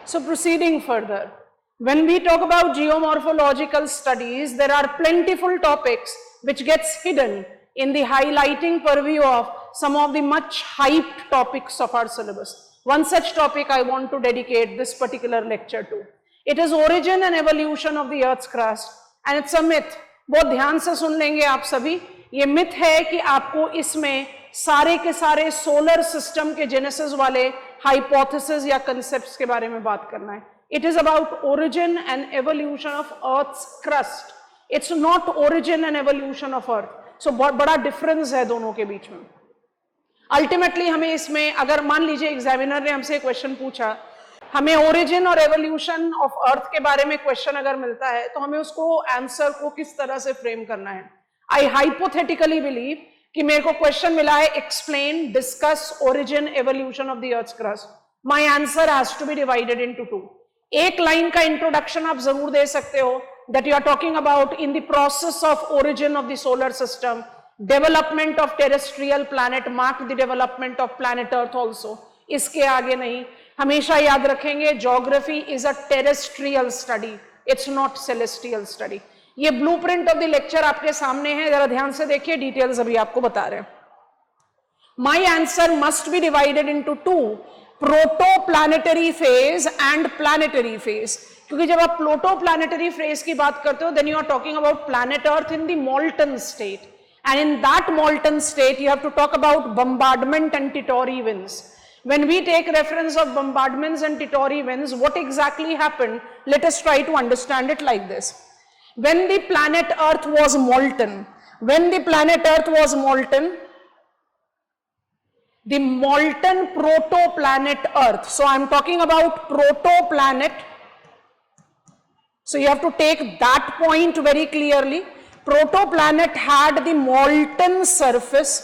So proceeding further, when we talk about geomorphological studies, there are plentiful topics which gets hidden in the highlighting purview of some of the much hyped topics of our syllabus. One such topic I want to dedicate this particular lecture to. It is origin and evolution of the Earth's crust, and it's a myth. बहुत ध्यान से सुन लेंगे आप सभी. ये myth है कि आपको इसमें सारे के सारे सोलर सिस्टम के जेनेसिस वाले हाइपोथेसिस या कंसेप्ट्स के बारे में बात करना है. It is about origin and evolution of Earth's crust. It's not origin and evolution of Earth. So बहुत बड़ा डिफरेंस है दोनों के बीच में. अल्टीमेटली हमें इसमें, अगर मान लीजिए एग्जामिनर ने हमसे क्वेश्चन पूछा, हमें ओरिजिन और एवोल्यूशन ऑफ अर्थ के बारे में क्वेश्चन अगर मिलता है, तो हमें उसको आंसर को किस तरह से फ्रेम करना है. आई हाइपोथेटिकली बिलीव कि मेरे को क्वेश्चन मिला है explain, discuss origin, evolution of the earth's crust. My answer has to be divided into two. एक लाइन का इंट्रोडक्शन आप जरूर दे सकते हो, that you are talking about in the process of origin of the solar system, development of terrestrial planet, mark the development of planet earth also. इसके आगे नहीं. हमेशा याद रखेंगे, geography is a terrestrial study, it's not celestial study. ये blueprint of the lecture आपके सामने है, जरा ध्यान से देखिए, डिटेल्स अभी आपको बता रहे हैं. My answer must be divided into two, protoplanetary phase and planetary phase. क्योंकि जब आप प्रोटोप्लैनेटरी फेज की बात करते हो, then you are talking about planet Earth in the molten state, and in that molten state you have to talk about bombardment and T Tauri winds. When we take reference of bombardments and Titori winds, what exactly happened? Let us try to understand it like this. When the planet Earth was molten, the molten protoplanet Earth, so I am talking about protoplanet, so you have to take that point very clearly. Protoplanet had the molten surface,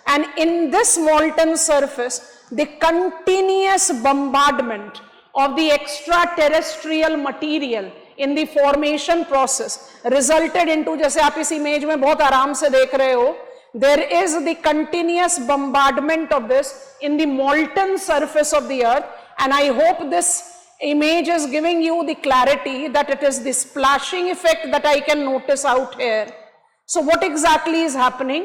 and in this molten surface, the continuous bombardment of the extraterrestrial material in the formation process resulted into, जैसे आप इस image में बहुत आराम से देख रहे हो, there is the continuous bombardment of this in the molten surface of the earth, and I hope this image is giving you the clarity that it is the splashing effect that I can notice out here. So what exactly is happening?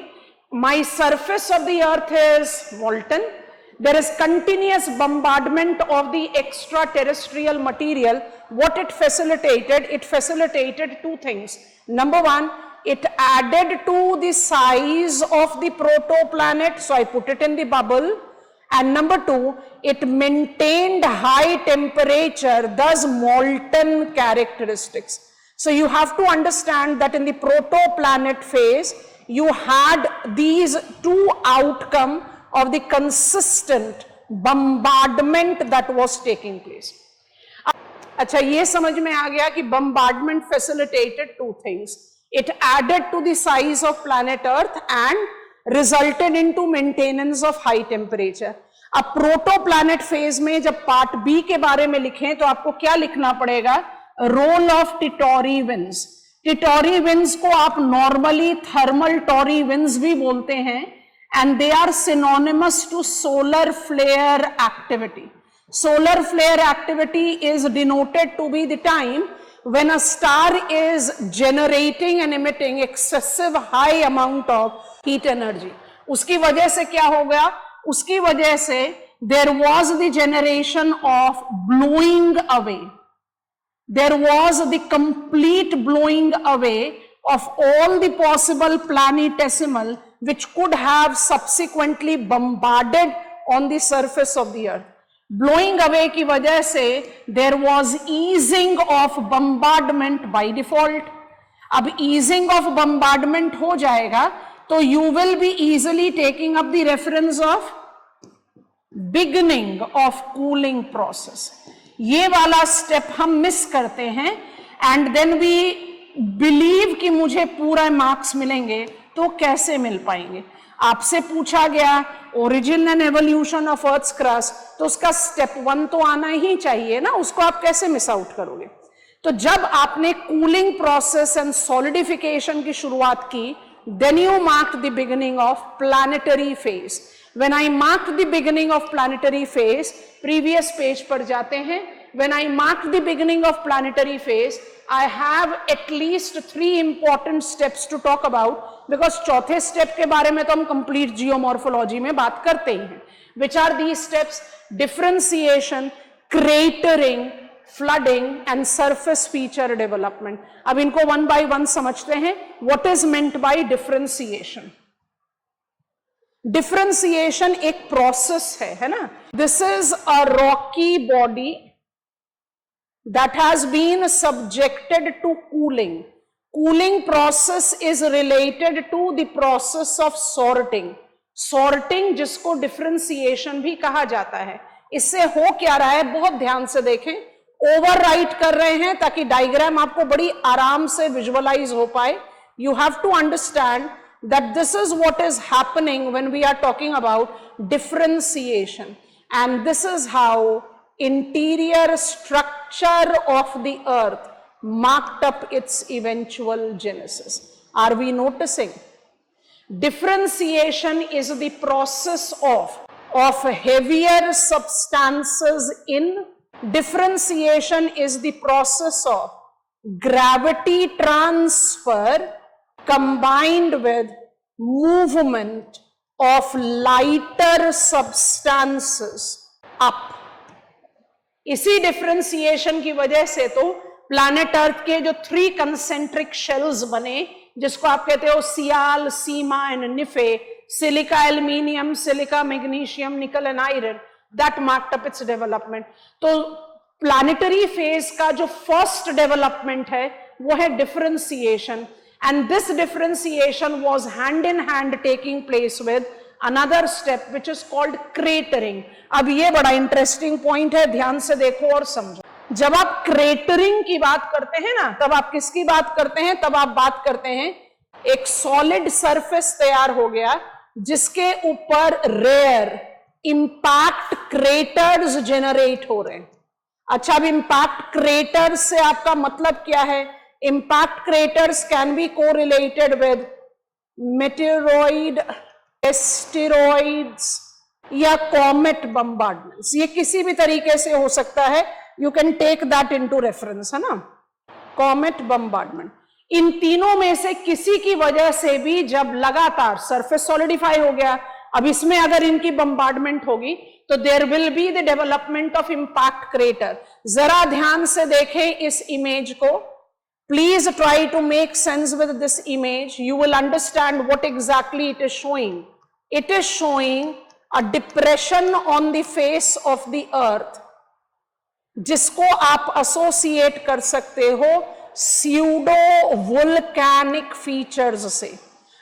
My surface of the earth is molten. There is continuous bombardment of the extraterrestrial material. What it facilitated two things. Number one, it added to the size of the protoplanet, so I put it in the bubble. And number two, it maintained high temperature, thus molten characteristics. So you have to understand that in the protoplanet phase, you had these two outcomes of the consistent bombardment that was taking place. अच्छा, ये समझ में आ गया कि bombardment facilitated two things. It added to the size of planet Earth and resulted into maintenance of high temperature. अब protoplanet phase में जब part B के बारे में लिखें, तो आपको क्या लिखना पड़ेगा? Role of Titori winds. Titori winds को आप normally thermal Tory winds भी बोलते हैं, and they are synonymous to solar flare activity. Solar flare activity is denoted to be the time when a star is generating and emitting excessive high amount of heat energy. उसकी वजह से क्या हो गया? उसकी वजह से there was the generation of blowing away. There was the complete blowing away of all the possible planetesimal which could have subsequently bombarded on the surface of the earth. Blowing away की वजह से there was easing of bombardment by default. अब easing of bombardment हो जाएगा, तो you will be easily taking up the reference of beginning of cooling process. ये वाला step हम मिस करते हैं, and then we believe कि मुझे पूरा मार्क्स मिलेंगे. तो कैसे मिल पाएंगे? आपसे पूछा गया origin and evolution of earth's crust, तो उसका स्टेप 1 तो आना ही चाहिए ना, उसको आप कैसे मिस आउट करोगे? तो जब आपने कूलिंग प्रोसेस एंड सॉलिडिफिकेशन की शुरुआत की, then you mark the beginning of planetary phase. When I mark the beginning of planetary phase, previous page पर जाते हैं, when I mark the beginning of planetary phase, I have at least 3 important steps to talk about, because चौथे step के बारे में तो हम complete geomorphology में बात करते ही हैं. Which are these steps? Differentiation, cratering, flooding and surface feature development. अब इनको one by one समझते हैं. What is meant by differentiation? Differentiation एक process है ना? This is a rocky body that has been subjected to cooling. Cooling process is related to the process of sorting. Sorting जिसको differentiation भी कहा जाता है. इससे हो क्या रहा है, बहुत ध्यान से देखें. ओवरराइट कर रहे हैं ताकि डायग्राम आपको बड़ी आराम से विजुअलाइज हो पाए. You have to understand that this is what is happening when we are talking about differentiation. And this is how interior structure of the earth marked up its eventual genesis. Are we noticing? Differentiation is the process of heavier substances in. Differentiation is the process of gravity transfer combined with movement of lighter substances up. इसी differentiation की वजह से तो planet earth के जो 3 concentric shells बने, जिसको आप कहते हो sial, sima and nife, silica aluminium, silica magnesium, nickel and iron, that marked up its development. तो प्लैनेटरी फेज का जो फर्स्ट डेवलपमेंट है वो है differentiation, and this differentiation was hand in hand taking place with another step which is called cratering. अब ये बड़ा interesting point है, ध्यान से देखो और समझो. जब आप क्रेटरिंग की बात करते हैं ना, तब आप किसकी बात करते हैं? तब आप बात करते हैं एक सॉलिड सरफेस तैयार हो गया जिसके ऊपर रेयर इंपैक्ट क्रेटर्स जेनरेट हो रहे हैं. अच्छा, अब इंपैक्ट क्रेटर्स से आपका मतलब क्या है? Impact craters can be correlated with meteoroid, asteroids या कॉमेट बम्बार्डमेंट्स. ये किसी भी तरीके से हो सकता है. You can take that into reference, है ना. कॉमेट बम्बार्डमेंट, इन तीनों में से किसी की वजह से भी जब लगातार सरफेस सॉलिडिफाई हो गया, अब इसमें अगर इनकी बम्बार्डमेंट होगी तो there will be the development of impact crater. जरा ध्यान से देखें इस इमेज को. Please try to make sense with this image. You will understand what exactly it is showing. It is showing a depression on the face of the earth, जिसको आप associate कर सकते हो pseudo volcanic features से.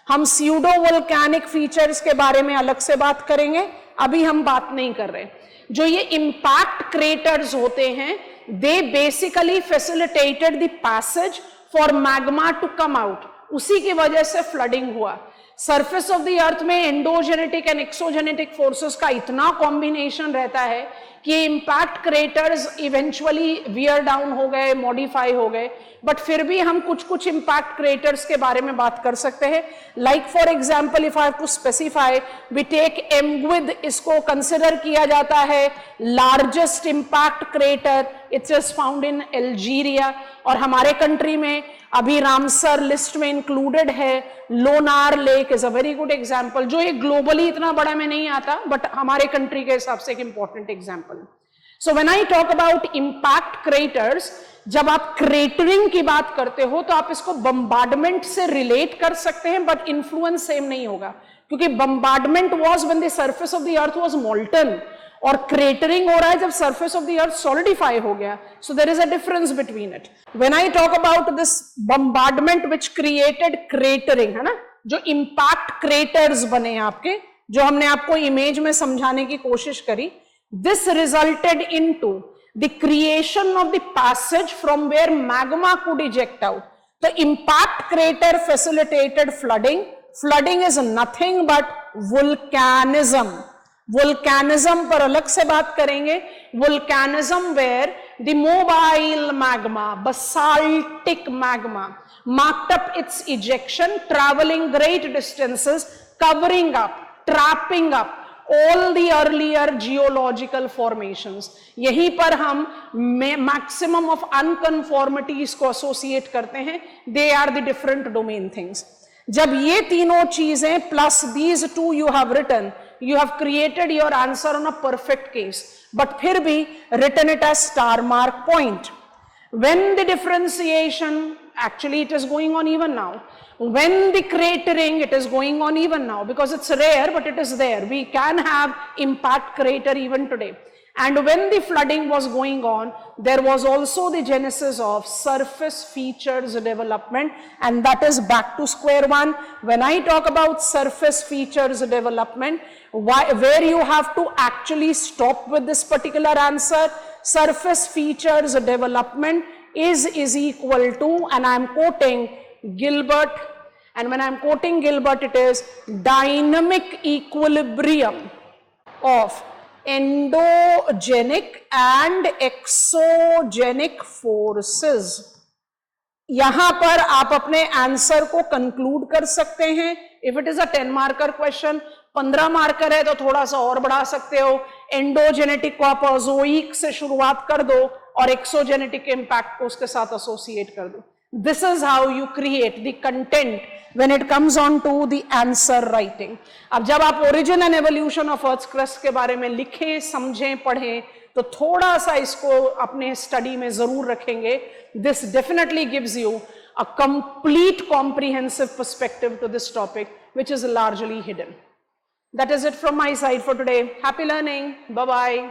हम pseudo volcanic features के बारे में अलग से बात करेंगे, अभी हम बात नहीं कर रहे. जो ये impact craters होते हैं, they basically facilitated the passage for magma to come out. उसी की वजह से फ्लडिंग हुआ. सरफेस ऑफ द अर्थ में एंडोजेनेटिक एंड एक्सोजेनेटिक फोर्सेस का इतना कॉम्बिनेशन रहता है कि impact craters eventually wear down हो गए, मॉडिफाई हो गए. बट फिर भी हम कुछ इंपैक्ट क्रेटर्स के बारे में बात कर सकते हैं. Like for example, if I have to specify, we take Amguid. इसको कंसिडर किया जाता है largest impact crater. Its is found in Algeria. और हमारे कंट्री में अभी रामसर लिस्ट में इंक्लूडेड है. Lonar lake is a very good example, जो ये ग्लोबली इतना बड़ा में नहीं आता, बट हमारे कंट्री के हिसाब से एक important example. So when I talk about impact craters, जब आप क्रेटरिंग की बात करते हो तो आप इसको बम्बार्डमेंट से रिलेट कर सकते हैं, बट इन्फ्लुएंस सेम नहीं होगा, क्योंकि bombardment was when the surface of the earth was molten, और क्रेटरिंग हो रहा है जब surface of the earth solidify हो गया. So there is a difference between it. When I talk about this bombardment which created cratering, है ना, जो इंपैक्ट क्रेटर्स बने आपके, जो हमने आपको इमेज में समझाने की कोशिश करी, this resulted into the creation of the passage from where magma could eject out. The impact crater facilitated flooding. Flooding is nothing but volcanism. Volcanism पर अलग से बात करेंगे. Volcanism where the mobile magma, basaltic magma, marked up its ejection, traveling great distances, covering up, trapping up, all the earlier geological formations. यहीं पर हम maximum of unconformities को associate करते हैं. They are the different domain things. जब ये तीनों चीजें plus these two you have written, you have created your answer on a perfect case, but फिर भी written it as star mark point. When the differentiation, actually it is going on even now. When the cratering, it is going on even now because it's rare, but it is there. We can have impact crater even today. And when the flooding was going on, there was also the genesis of surface features development, and that is back to square one. When I talk about surface features development, where you have to actually stop with this particular answer, surface features development is equal to, and I am quoting Gilbert, and when I am quoting Gilbert, it is dynamic equilibrium of endogenic and exogenic forces. यहां पर आप अपने answer को conclude कर सकते हैं. If it is a 10 marker question, 15 marker है तो थोड़ा सा और बढ़ा सकते हो. एंडोजेनेटिक को आप अजोइक से शुरुआत कर दो और एक्सोजेनेटिक इंपैक्ट को उसके साथ एसोसिएट कर दो. This is how you create the content when it comes on to the answer writing. अब जब आप origin and evolution of Earth's crust के बारे में लिखें, समझें, पढ़ें, तो थोड़ा सा इसको अपने स्टडी में जरूर रखेंगे. This definitely gives you a complete comprehensive perspective to this topic, which is largely hidden. That is it from my side for today. Happy learning. Bye-bye.